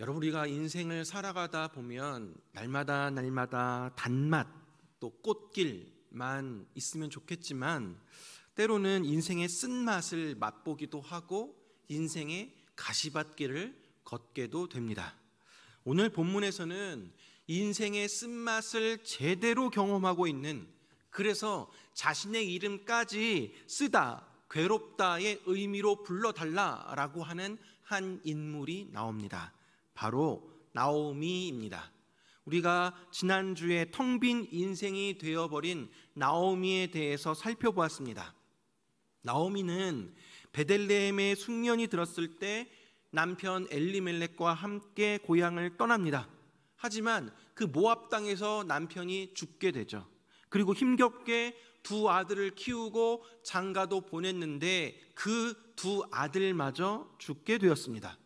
여러분, 우리가 인생을 살아가다 보면 날마다 단맛 또 꽃길만 있으면 좋겠지만 때로는 인생의 쓴맛을 맛보기도 하고 인생의 가시밭길을 걷게도 됩니다. 오늘 본문에서는 인생의 쓴맛을 제대로 경험하고 있는, 그래서 자신의 이름까지 쓰다, 괴롭다의 의미로 불러달라라고 하는 한 인물이 나옵니다. 바로 나오미입니다. 우리가 지난주에 텅 빈 인생이 되어버린 나오미에 대해서 살펴보았습니다. 나오미는 베들레헴에 숙련이 들었을 때 남편 엘리멜렉과 함께 고향을 떠납니다. 하지만 그 모압 땅에서 남편이 죽게 되죠. 그리고 힘겹게 두 아들을 키우고 장가도 보냈는데 그 두 아들마저 죽게 되었습니다.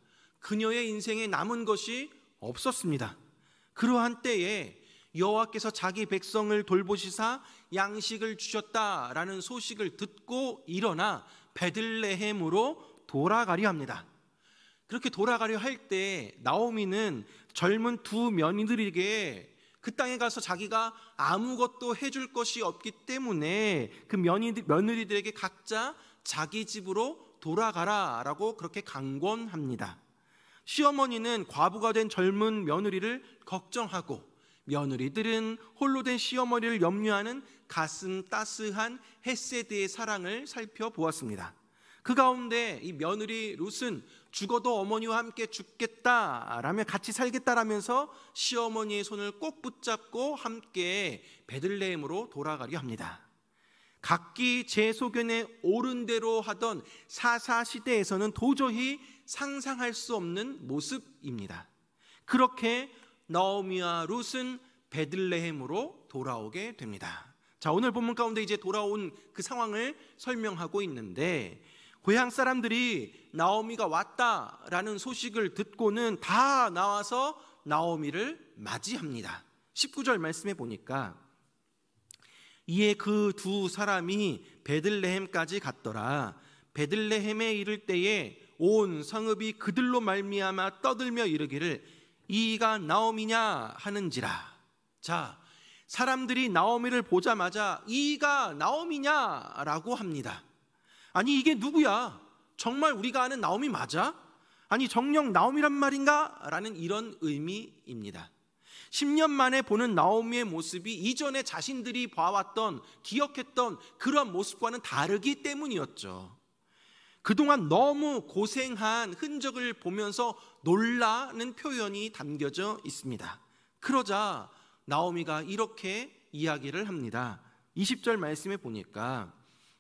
그녀의 인생에 남은 것이 없었습니다. 그러한 때에 여호와께서 자기 백성을 돌보시사 양식을 주셨다라는 소식을 듣고 일어나 베들레헴으로 돌아가려 합니다. 그렇게 돌아가려 할 때 나오미는 젊은 두 며느리에게 그 땅에 가서 자기가 아무것도 해줄 것이 없기 때문에 그 며느리들에게 각자 자기 집으로 돌아가라라고 그렇게 강권합니다. 시어머니는 과부가 된 젊은 며느리를 걱정하고 며느리들은 홀로 된 시어머니를 염려하는 가슴 따스한 헷세드의 사랑을 살펴보았습니다. 그 가운데 이 며느리 룻은 죽어도 어머니와 함께 죽겠다라며 같이 살겠다라면서 시어머니의 손을 꼭 붙잡고 함께 베들레헴으로 돌아가려 합니다. 각기 제 소견에 옳은 대로 하던 사사시대에서는 도저히 상상할 수 없는 모습입니다. 그렇게 나오미와 룻은 베들레헴으로 돌아오게 됩니다. 자, 오늘 본문 가운데 이제 돌아온 그 상황을 설명하고 있는데, 고향 사람들이 나오미가 왔다라는 소식을 듣고는 다 나와서 나오미를 맞이합니다. 19절 말씀해 보니까 이에 그 두 사람이 베들레헴까지 갔더라. 베들레헴에 이를 때에 온 성읍이 그들로 말미암아 떠들며 이르기를 이가 나오미냐 하는지라. 자, 사람들이 나오미를 보자마자 이가 나오미냐라고 합니다. 아니, 이게 누구야? 정말 우리가 아는 나오미 맞아? 아니, 정녕 나오미란 말인가? 라는 이런 의미입니다. 10년 만에 보는 나오미의 모습이 이전에 자신들이 봐왔던, 기억했던 그런 모습과는 다르기 때문이었죠. 그동안 너무 고생한 흔적을 보면서 놀라는 표현이 담겨져 있습니다. 그러자 나오미가 이렇게 이야기를 합니다. 20절 말씀에 보니까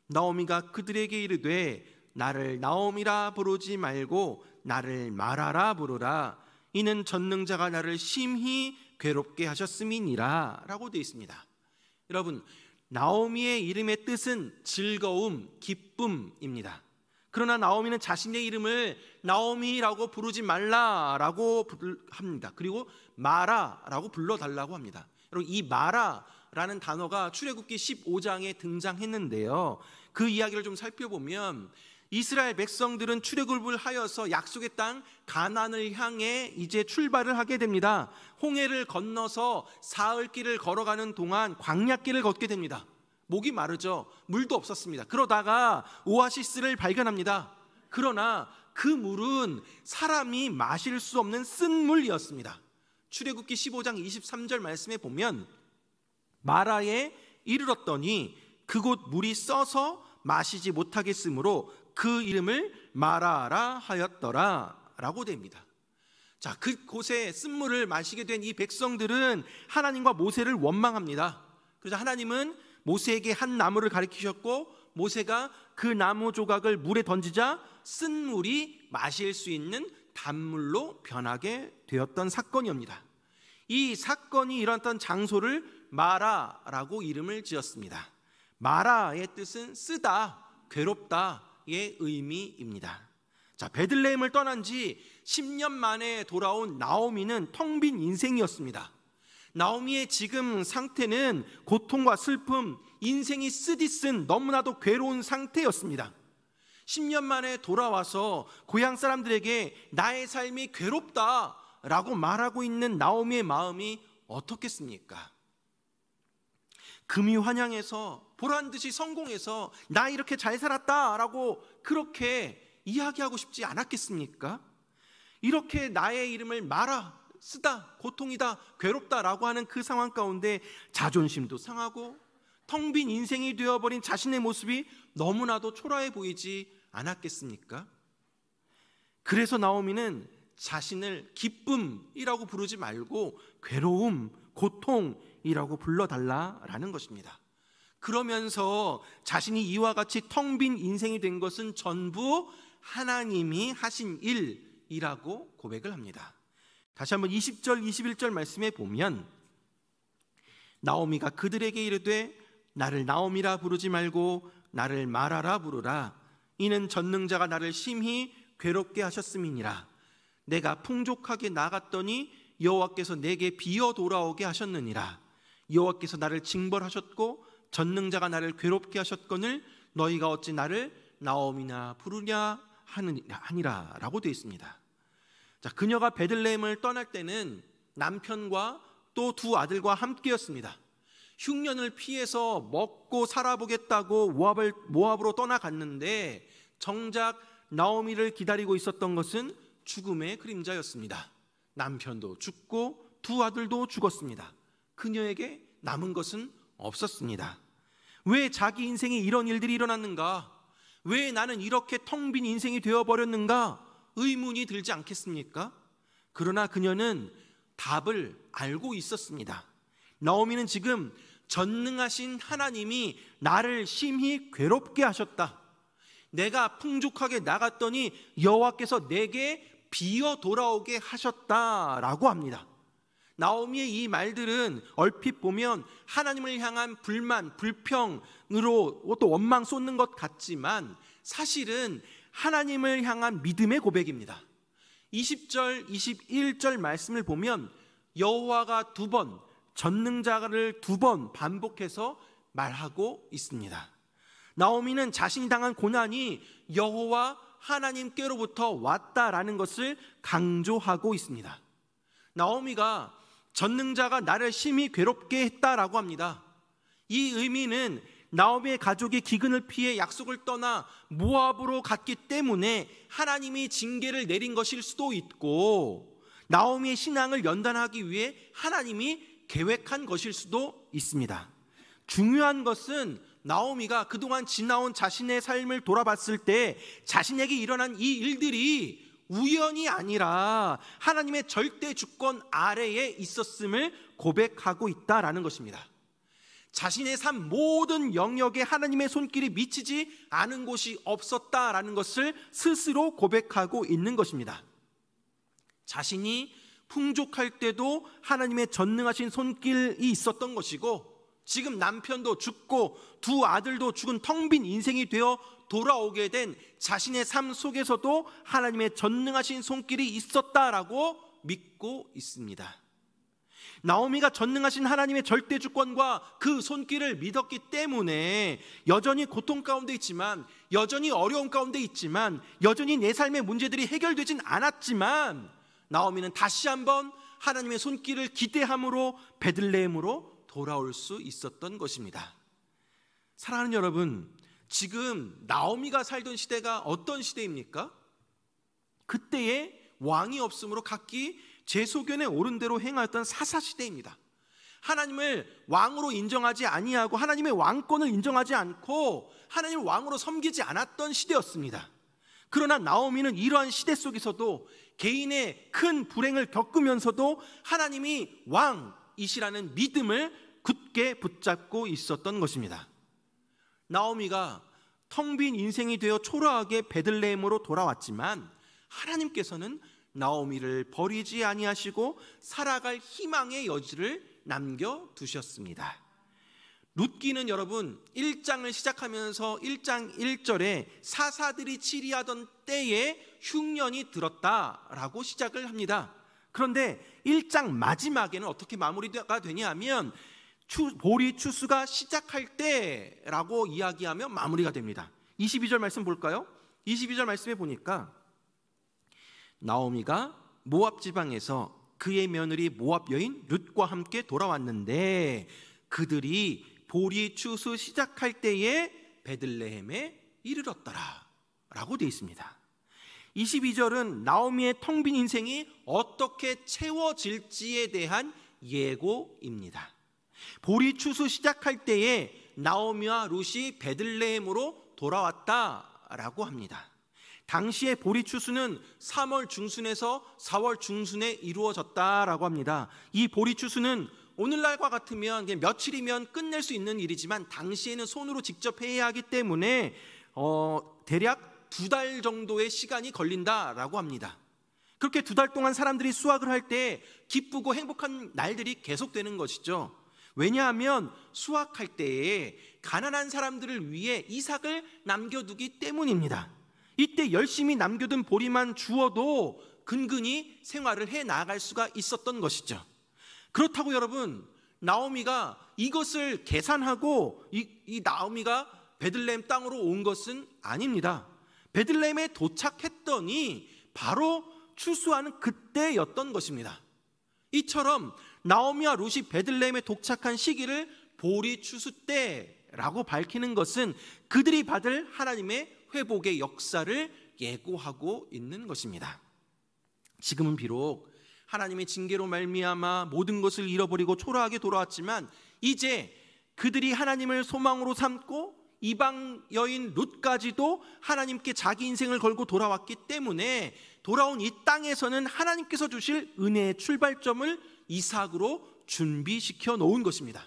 나오미가 그들에게 이르되 나를 나오미라 부르지 말고 나를 마라라 부르라. 이는 전능자가 나를 심히 괴롭게 하셨음이니라 라고 되어 있습니다. 여러분, 나오미의 이름의 뜻은 즐거움, 기쁨입니다. 그러나 나오미는 자신의 이름을 나오미라고 부르지 말라라고 합니다. 그리고 마라라고 불러달라고 합니다. 여러분, 이 마라라는 단어가 출애굽기 15장에 등장했는데요, 그 이야기를 좀 살펴보면 이스라엘 백성들은 출애굽을 하여서 약속의 땅 가나안을 향해 이제 출발을 하게 됩니다. 홍해를 건너서 사흘길을 걸어가는 동안 광야길을 걷게 됩니다. 목이 마르죠. 물도 없었습니다. 그러다가 오아시스를 발견합니다. 그러나 그 물은 사람이 마실 수 없는 쓴 물이었습니다. 출애굽기 15장 23절 말씀에 보면 마라에 이르렀더니 그곳 물이 써서 마시지 못하겠으므로 그 이름을 마라라 하였더라 라고 됩니다. 자, 그곳에 쓴물을 마시게 된 이 백성들은 하나님과 모세를 원망합니다. 그래서 하나님은 모세에게 한 나무를 가리키셨고 모세가 그 나무 조각을 물에 던지자 쓴물이 마실 수 있는 단물로 변하게 되었던 사건이옵니다. 이 사건이 일어났던 장소를 마라라고 이름을 지었습니다. 마라의 뜻은 쓰다, 괴롭다의 의미입니다. 자, 베들레헴을 떠난 지 10년 만에 돌아온 나오미는 텅 빈 인생이었습니다. 나오미의 지금 상태는 고통과 슬픔, 인생이 쓰디쓴 너무나도 괴로운 상태였습니다. 10년 만에 돌아와서 고향 사람들에게 나의 삶이 괴롭다 라고 말하고 있는 나오미의 마음이 어떻겠습니까? 금이 환영해서 보란듯이 성공해서 나 이렇게 잘 살았다라고 그렇게 이야기하고 싶지 않았겠습니까? 이렇게 나의 이름을 말아 쓰다, 고통이다, 괴롭다라고 하는 그 상황 가운데 자존심도 상하고 텅 빈 인생이 되어버린 자신의 모습이 너무나도 초라해 보이지 않았겠습니까? 그래서 나오미는 자신을 기쁨이라고 부르지 말고 괴로움, 고통이라고 불러달라라는 것입니다. 그러면서 자신이 이와 같이 텅 빈 인생이 된 것은 전부 하나님이 하신 일이라고 고백을 합니다. 다시 한번 20절, 21절 말씀에 보면 나오미가 그들에게 이르되 나를 나오미라 부르지 말고 나를 마라라 부르라. 이는 전능자가 나를 심히 괴롭게 하셨음이니라. 내가 풍족하게 나갔더니 여호와께서 내게 비어 돌아오게 하셨느니라. 여호와께서 나를 징벌하셨고 전능자가 나를 괴롭게 하셨거늘 너희가 어찌 나를 나오미나 부르냐 하니라 라고 되어 있습니다. 자, 그녀가 베들레헴을 떠날 때는 남편과 또 두 아들과 함께였습니다. 흉년을 피해서 먹고 살아보겠다고 모압으로 떠나갔는데 정작 나오미를 기다리고 있었던 것은 죽음의 그림자였습니다. 남편도 죽고 두 아들도 죽었습니다. 그녀에게 남은 것은 없었습니다. 왜 자기 인생에 이런 일들이 일어났는가? 왜 나는 이렇게 텅 빈 인생이 되어버렸는가? 의문이 들지 않겠습니까? 그러나 그녀는 답을 알고 있었습니다. 나오미는 지금 전능하신 하나님이 나를 심히 괴롭게 하셨다. 내가 풍족하게 나갔더니 여호와께서 내게 비어 돌아오게 하셨다라고 합니다. 나오미의 이 말들은 얼핏 보면 하나님을 향한 불만, 불평으로 또 원망 쏟는 것 같지만 사실은 하나님을 향한 믿음의 고백입니다. 20절, 21절 말씀을 보면 여호와가 두 번, 전능자를 두 번 반복해서 말하고 있습니다. 나오미는 자신이 당한 고난이 여호와 하나님께로부터 왔다라는 것을 강조하고 있습니다. 나오미가 전능자가 나를 심히 괴롭게 했다라고 합니다. 이 의미는 나오미의 가족이 기근을 피해 약속을 떠나 모압으로 갔기 때문에 하나님이 징계를 내린 것일 수도 있고 나오미의 신앙을 연단하기 위해 하나님이 계획한 것일 수도 있습니다. 중요한 것은 나오미가 그동안 지나온 자신의 삶을 돌아봤을 때 자신에게 일어난 이 일들이 우연이 아니라 하나님의 절대 주권 아래에 있었음을 고백하고 있다라는 것입니다. 자신의 삶 모든 영역에 하나님의 손길이 미치지 않은 곳이 없었다라는 것을 스스로 고백하고 있는 것입니다. 자신이 풍족할 때도 하나님의 전능하신 손길이 있었던 것이고 지금 남편도 죽고 두 아들도 죽은 텅 빈 인생이 되어 돌아오게 된 자신의 삶 속에서도 하나님의 전능하신 손길이 있었다라고 믿고 있습니다. 나오미가 전능하신 하나님의 절대 주권과 그 손길을 믿었기 때문에 여전히 고통 가운데 있지만, 여전히 어려움 가운데 있지만, 여전히 내 삶의 문제들이 해결되진 않았지만 나오미는 다시 한번 하나님의 손길을 기대함으로 베들레헴으로 돌아올 수 있었던 것입니다. 사랑하는 여러분, 지금 나오미가 살던 시대가 어떤 시대입니까? 그때에 왕이 없으므로 각기 제 소견에 옳은 대로 행하였던 사사시대입니다. 하나님을 왕으로 인정하지 아니하고 하나님의 왕권을 인정하지 않고 하나님을 왕으로 섬기지 않았던 시대였습니다. 그러나 나오미는 이러한 시대 속에서도 개인의 큰 불행을 겪으면서도 하나님이 왕이시라는 믿음을 굳게 붙잡고 있었던 것입니다. 나오미가 텅 빈 인생이 되어 초라하게 베들레헴으로 돌아왔지만 하나님께서는 나오미를 버리지 아니하시고 살아갈 희망의 여지를 남겨두셨습니다. 룻기는 여러분 1장을 시작하면서 1장 1절에 사사들이 치리하던 때에 흉년이 들었다라고 시작을 합니다. 그런데 1장 마지막에는 어떻게 마무리가 되냐 하면 보리 추수가 시작할 때라고 이야기하며 마무리가 됩니다. 22절 말씀 볼까요? 22절 말씀에 보니까 나오미가 모압 지방에서 그의 며느리 모압 여인 룻과 함께 돌아왔는데 그들이 보리 추수 시작할 때에 베들레헴에 이르렀더라 라고 되어 있습니다. 22절은 나오미의 텅 빈 인생이 어떻게 채워질지에 대한 예고입니다. 보리 추수 시작할 때에 나오미와 룻이 베들레헴으로 돌아왔다라고 합니다. 당시의 보리 추수는 3월 중순에서 4월 중순에 이루어졌다라고 합니다. 이 보리 추수는 오늘날과 같으면 며칠이면 끝낼 수 있는 일이지만 당시에는 손으로 직접 해야 하기 때문에 대략 2달 정도의 시간이 걸린다라고 합니다. 그렇게 2달 동안 사람들이 수확을 할 때 기쁘고 행복한 날들이 계속되는 것이죠. 왜냐하면 수확할 때에 가난한 사람들을 위해 이삭을 남겨두기 때문입니다. 이때 열심히 남겨둔 보리만 주어도 근근히 생활을 해 나갈 수가 있었던 것이죠. 그렇다고 여러분, 나오미가 이것을 계산하고 이 나오미가 베들레헴 땅으로 온 것은 아닙니다. 베들레헴에 도착했더니 바로 추수하는 그때였던 것입니다. 이처럼 나오미와 룻이 베들레헴에 도착한 시기를 보리 추수 때라고 밝히는 것은 그들이 받을 하나님의 회복의 역사를 예고하고 있는 것입니다. 지금은 비록 하나님의 징계로 말미암아 모든 것을 잃어버리고 초라하게 돌아왔지만 이제 그들이 하나님을 소망으로 삼고 이방 여인 룻까지도 하나님께 자기 인생을 걸고 돌아왔기 때문에 돌아온 이 땅에서는 하나님께서 주실 은혜의 출발점을 이삭으로 준비시켜 놓은 것입니다.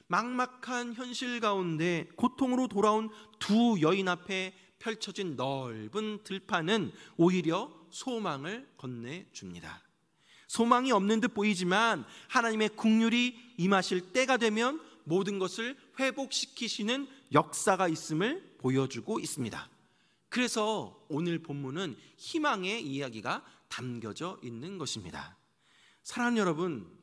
막막한 현실 가운데 고통으로 돌아온 두 여인 앞에 펼쳐진 넓은 들판은 오히려 소망을 건네줍니다. 소망이 없는 듯 보이지만 하나님의 긍휼이 임하실 때가 되면 모든 것을 회복시키시는 역사가 있음을 보여주고 있습니다. 그래서 오늘 본문은 희망의 이야기가 담겨져 있는 것입니다. 사랑하는 여러분,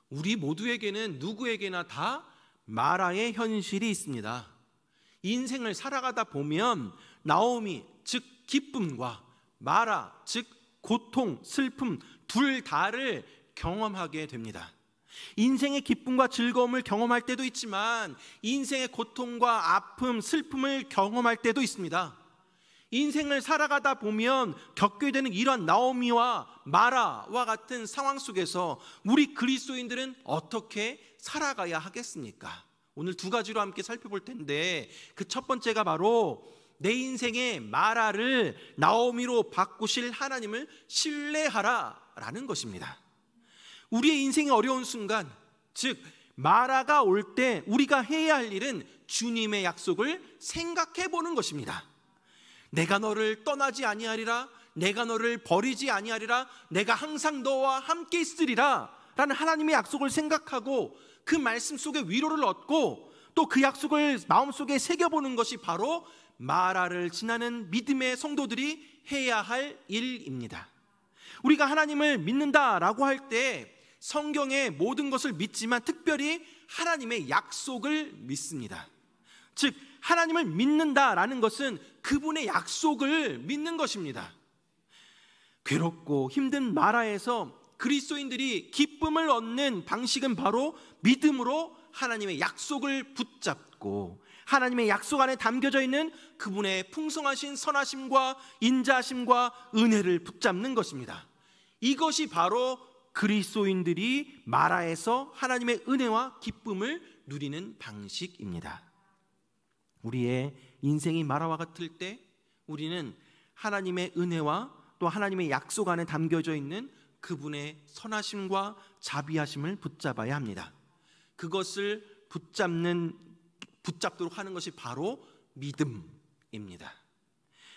우리 모두에게는 누구에게나 다 마라의 현실이 있습니다. 인생을 살아가다 보면 나오미, 즉 기쁨과 마라, 즉 고통, 슬픔 둘 다를 경험하게 됩니다. 인생의 기쁨과 즐거움을 경험할 때도 있지만 인생의 고통과 아픔, 슬픔을 경험할 때도 있습니다. 인생을 살아가다 보면 겪게 되는 이러한 나오미와 마라와 같은 상황 속에서 우리 그리스도인들은 어떻게 살아가야 하겠습니까? 오늘 두 가지로 함께 살펴볼 텐데 그 첫 번째가 바로 내 인생의 마라를 나오미로 바꾸실 하나님을 신뢰하라라는 것입니다. 우리의 인생의 어려운 순간, 즉 마라가 올 때 우리가 해야 할 일은 주님의 약속을 생각해 보는 것입니다. 내가 너를 떠나지 아니하리라, 내가 너를 버리지 아니하리라, 내가 항상 너와 함께 있으리라 라는 하나님의 약속을 생각하고 그 말씀 속에 위로를 얻고 또 그 약속을 마음속에 새겨보는 것이 바로 마라를 지나는 믿음의 성도들이 해야 할 일입니다. 우리가 하나님을 믿는다라고 할 때 성경의 모든 것을 믿지만 특별히 하나님의 약속을 믿습니다. 즉 하나님을 믿는다라는 것은 그분의 약속을 믿는 것입니다. 괴롭고 힘든 마라에서 그리스도인들이 기쁨을 얻는 방식은 바로 믿음으로 하나님의 약속을 붙잡고 하나님의 약속 안에 담겨져 있는 그분의 풍성하신 선하심과 인자하심과 은혜를 붙잡는 것입니다. 이것이 바로 그리스도인들이 마라에서 하나님의 은혜와 기쁨을 누리는 방식입니다. 우리의 인생이 마라와 같을 때 우리는 하나님의 은혜와 또 하나님의 약속 안에 담겨져 있는 그분의 선하심과 자비하심을 붙잡아야 합니다. 그것을 붙잡도록 하는 것이 바로 믿음입니다.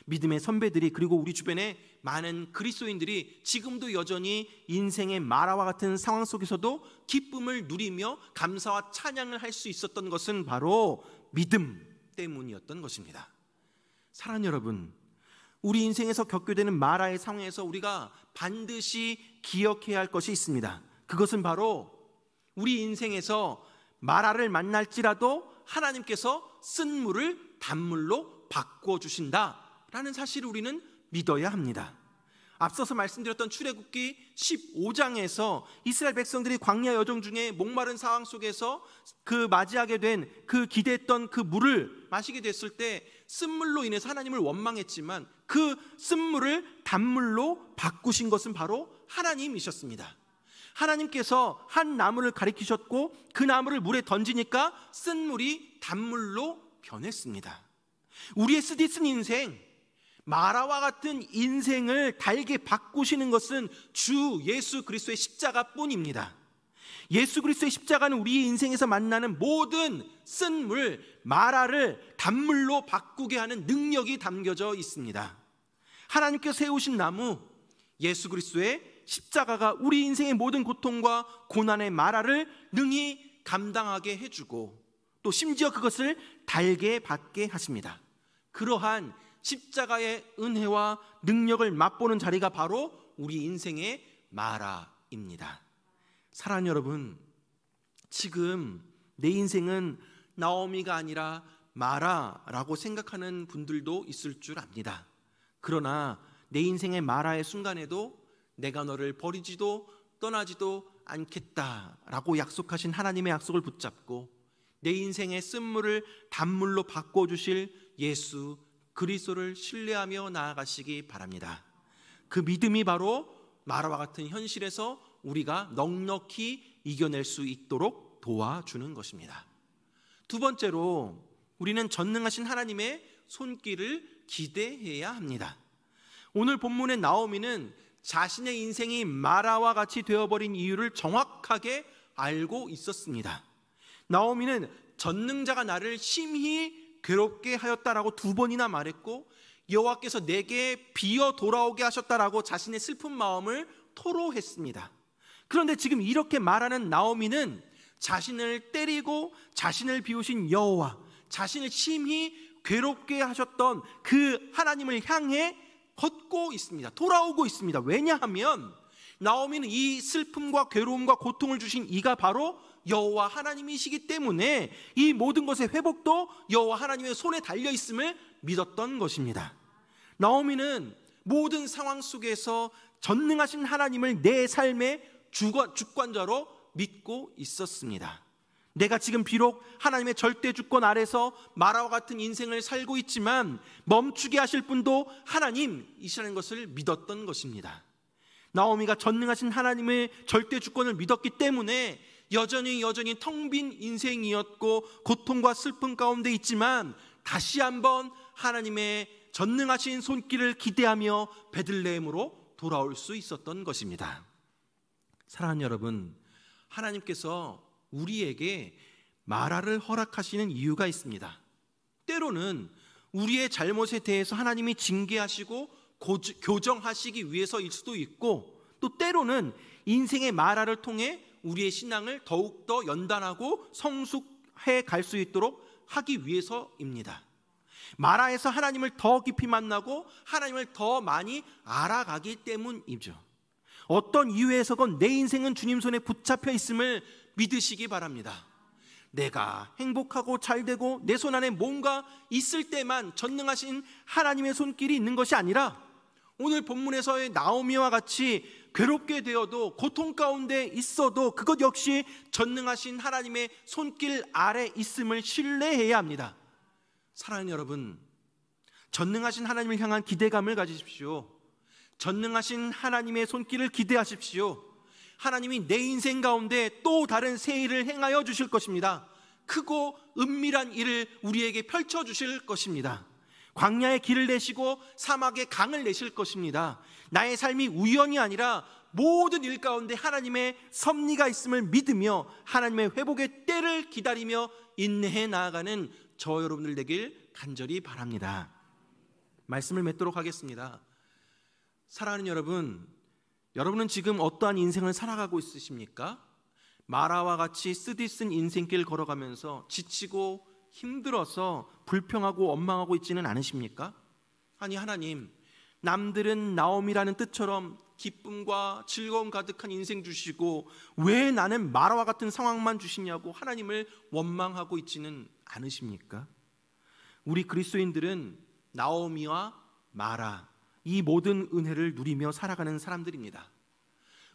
믿음의 선배들이 그리고 우리 주변에 많은 그리스도인들이 지금도 여전히 인생의 마라와 같은 상황 속에서도 기쁨을 누리며 감사와 찬양을 할 수 있었던 것은 바로 믿음 때문이었던 것입니다. 사랑하는 여러분, 우리 인생에서 겪게 되는 마라의 상황에서 우리가 반드시 기억해야 할 것이 있습니다. 그것은 바로 우리 인생에서 마라를 만날지라도 하나님께서 쓴 물을 단물로 바꿔주신다라는 사실을 우리는 믿어야 합니다. 앞서서 말씀드렸던 출애굽기 15장에서 이스라엘 백성들이 광야 여정 중에 목마른 상황 속에서 그 맞이하게 된 그 기대했던 그 물을 마시게 됐을 때 쓴물로 인해서 하나님을 원망했지만 그 쓴물을 단물로 바꾸신 것은 바로 하나님이셨습니다. 하나님께서 한 나무를 가리키셨고 그 나무를 물에 던지니까 쓴물이 단물로 변했습니다. 우리의 쓰디쓴 인생, 마라와 같은 인생을 달게 바꾸시는 것은 주 예수 그리스도의 십자가뿐입니다. 예수 그리스도의 십자가는 우리의 인생에서 만나는 모든 쓴물, 마라를 단물로 바꾸게 하는 능력이 담겨져 있습니다. 하나님께서 세우신 나무, 예수 그리스도의 십자가가 우리 인생의 모든 고통과 고난의 마라를 능히 감당하게 해주고 또 심지어 그것을 달게 받게 하십니다. 그러한 십자가의 은혜와 능력을 맛보는 자리가 바로 우리 인생의 마라입니다. 사랑하는 여러분, 지금 내 인생은 나오미가 아니라 마라라고 생각하는 분들도 있을 줄 압니다. 그러나 내 인생의 마라의 순간에도 내가 너를 버리지도 떠나지도 않겠다라고 약속하신 하나님의 약속을 붙잡고 내 인생의 쓴물을 단물로 바꿔주실 예수 그리스도를 신뢰하며 나아가시기 바랍니다. 그 믿음이 바로 마라와 같은 현실에서 우리가 넉넉히 이겨낼 수 있도록 도와주는 것입니다. 두 번째로 우리는 전능하신 하나님의 손길을 기대해야 합니다. 오늘 본문의 나오미는 자신의 인생이 마라와 같이 되어버린 이유를 정확하게 알고 있었습니다. 나오미는 전능자가 나를 심히 괴롭게 하였다라고 2번이나 말했고 여호와께서 내게 비어 돌아오게 하셨다라고 자신의 슬픈 마음을 토로했습니다. 그런데 지금 이렇게 말하는 나오미는 자신을 때리고 자신을 비우신 여호와, 자신을 심히 괴롭게 하셨던 그 하나님을 향해 걷고 있습니다. 돌아오고 있습니다. 왜냐하면 나오미는 이 슬픔과 괴로움과 고통을 주신 이가 바로 여호와 하나님이시기 때문에 이 모든 것의 회복도 여호와 하나님의 손에 달려있음을 믿었던 것입니다. 나오미는 모든 상황 속에서 전능하신 하나님을 내 삶의 주권자로 믿고 있었습니다. 내가 지금 비록 하나님의 절대 주권 아래서 마라와 같은 인생을 살고 있지만 멈추게 하실 분도 하나님이시라는 것을 믿었던 것입니다. 나오미가 전능하신 하나님의 절대 주권을 믿었기 때문에 여전히 텅 빈 인생이었고 고통과 슬픔 가운데 있지만 다시 한번 하나님의 전능하신 손길을 기대하며 베들레헴으로 돌아올 수 있었던 것입니다. 사랑하는 여러분, 하나님께서 우리에게 마라를 허락하시는 이유가 있습니다. 때로는 우리의 잘못에 대해서 하나님이 징계하시고 교정하시기 위해서일 수도 있고 또 때로는 인생의 마라를 통해 우리의 신앙을 더욱더 연단하고 성숙해 갈 수 있도록 하기 위해서입니다. 마라에서 하나님을 더 깊이 만나고 하나님을 더 많이 알아가기 때문이죠. 어떤 이유에서건 내 인생은 주님 손에 붙잡혀 있음을 믿으시기 바랍니다. 내가 행복하고 잘되고 내 손 안에 뭔가 있을 때만 전능하신 하나님의 손길이 있는 것이 아니라 오늘 본문에서의 나오미와 같이 괴롭게 되어도 고통 가운데 있어도 그것 역시 전능하신 하나님의 손길 아래 있음을 신뢰해야 합니다. 사랑하는 여러분, 전능하신 하나님을 향한 기대감을 가지십시오. 전능하신 하나님의 손길을 기대하십시오. 하나님이 내 인생 가운데 또 다른 새 일을 행하여 주실 것입니다. 크고 은밀한 일을 우리에게 펼쳐 주실 것입니다. 광야의 길을 내시고 사막의 강을 내실 것입니다. 나의 삶이 우연이 아니라 모든 일 가운데 하나님의 섭리가 있음을 믿으며 하나님의 회복의 때를 기다리며 인내해 나아가는 저 여러분들 되길 간절히 바랍니다. 말씀을 맺도록 하겠습니다. 사랑하는 여러분, 여러분은 지금 어떠한 인생을 살아가고 있으십니까? 마라와 같이 쓰디쓴 인생길 걸어가면서 지치고 힘들어서 불평하고 원망하고 있지는 않으십니까? 아니, 하나님, 남들은 나옴이라는 뜻처럼 기쁨과 즐거움 가득한 인생 주시고 왜 나는 마라와 같은 상황만 주시냐고 하나님을 원망하고 있지는 않으십니까? 우리 그리스도인들은 나오미와 마라, 이 모든 은혜를 누리며 살아가는 사람들입니다.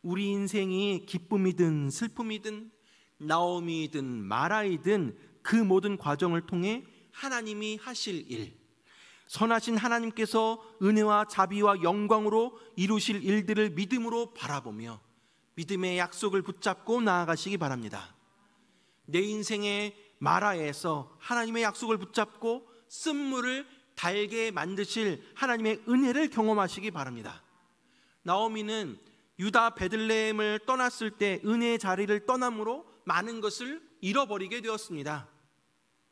우리 인생이 기쁨이든 슬픔이든 나옴이든 마라이든 그 모든 과정을 통해 하나님이 하실 일, 선하신 하나님께서 은혜와 자비와 영광으로 이루실 일들을 믿음으로 바라보며 믿음의 약속을 붙잡고 나아가시기 바랍니다. 내 인생의 마라에서 하나님의 약속을 붙잡고 쓴물을 달게 만드실 하나님의 은혜를 경험하시기 바랍니다. 나오미는 유다 베들레헴을 떠났을 때 은혜의 자리를 떠남으로 많은 것을 잃어버리게 되었습니다.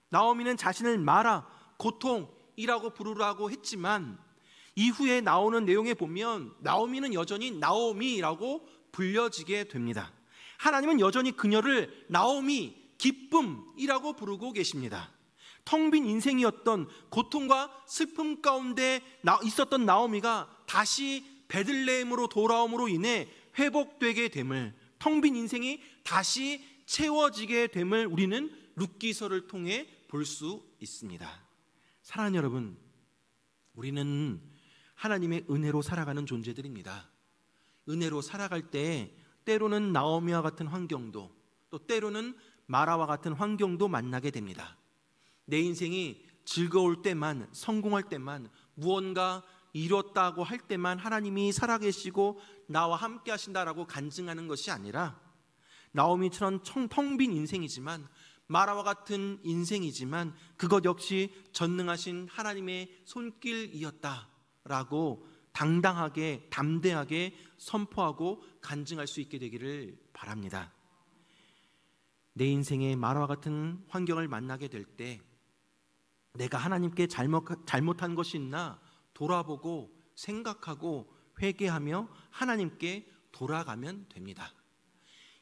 나오미는 자신을 마라, 고통이라고 부르라고 했지만 이후에 나오는 내용에 보면 나오미는 여전히 나오미라고 불려지게 됩니다. 하나님은 여전히 그녀를 나오미, 기쁨이라고 부르고 계십니다. 텅 빈 인생이었던 고통과 슬픔 가운데 있었던 나오미가 다시 베들레헴으로 돌아옴으로 인해 회복되게 됨을, 텅 빈 인생이 다시 채워지게 됨을 우리는 룻기서를 통해 볼 수 있습니다. 사랑하는 여러분, 우리는 하나님의 은혜로 살아가는 존재들입니다. 은혜로 살아갈 때 때로는 나오미와 같은 환경도, 또 때로는 마라와 같은 환경도 만나게 됩니다. 내 인생이 즐거울 때만, 성공할 때만, 무언가 이뤘다고 할 때만 하나님이 살아계시고 나와 함께 하신다라고 간증하는 것이 아니라, 나오미처럼 텅 빈 인생이지만, 마라와 같은 인생이지만 그것 역시 전능하신 하나님의 손길이었다라고 당당하게, 담대하게 선포하고 간증할 수 있게 되기를 바랍니다. 내 인생에 마라와 같은 환경을 만나게 될 때 내가 하나님께 잘못한 것이 있나 돌아보고 생각하고 회개하며 하나님께 돌아가면 됩니다.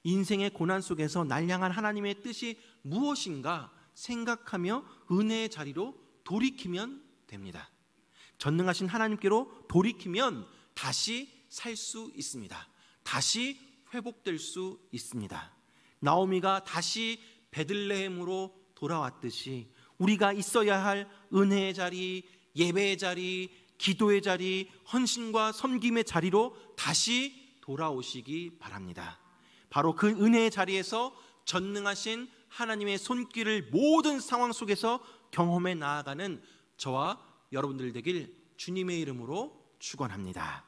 인생의 고난 속에서 날 향한 하나님의 뜻이 무엇인가 생각하며 은혜의 자리로 돌이키면 됩니다. 전능하신 하나님께로 돌이키면 다시 살 수 있습니다. 다시 회복될 수 있습니다. 나오미가 다시 베들레헴으로 돌아왔듯이 우리가 있어야 할 은혜의 자리, 예배의 자리, 기도의 자리, 헌신과 섬김의 자리로 다시 돌아오시기 바랍니다. 바로 그 은혜의 자리에서 전능하신 하나님의 손길을 모든 상황 속에서 경험해 나아가는 저와 여러분들 되길 주님의 이름으로 축원합니다.